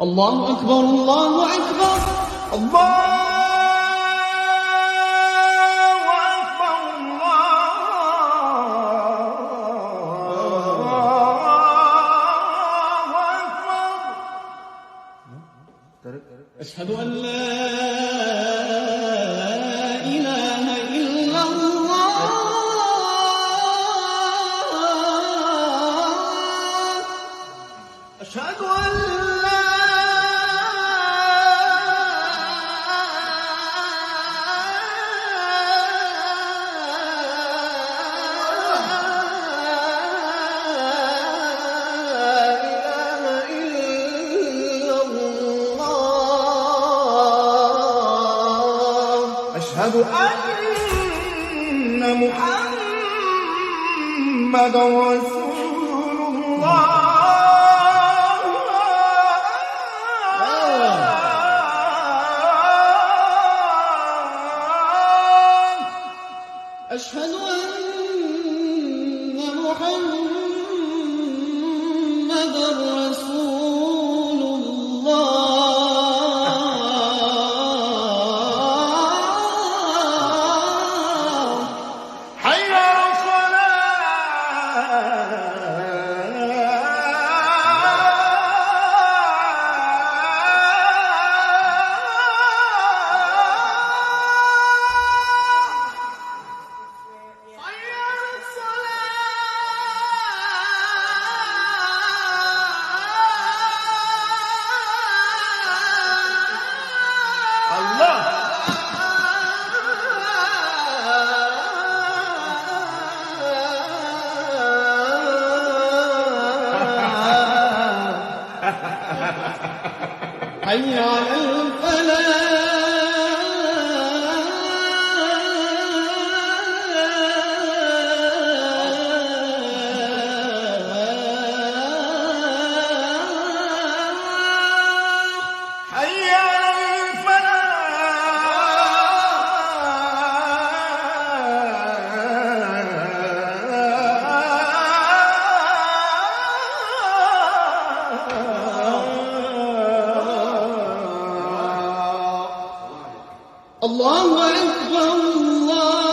الله أكبر الله أكبر الله أشهد أن لا إله إلا الله أشهد أن لا أشهد أن محمدًا رسول الله أشهد أن محمدًا رسول الله حي على حي على الفلاح حي على الله أكبر الله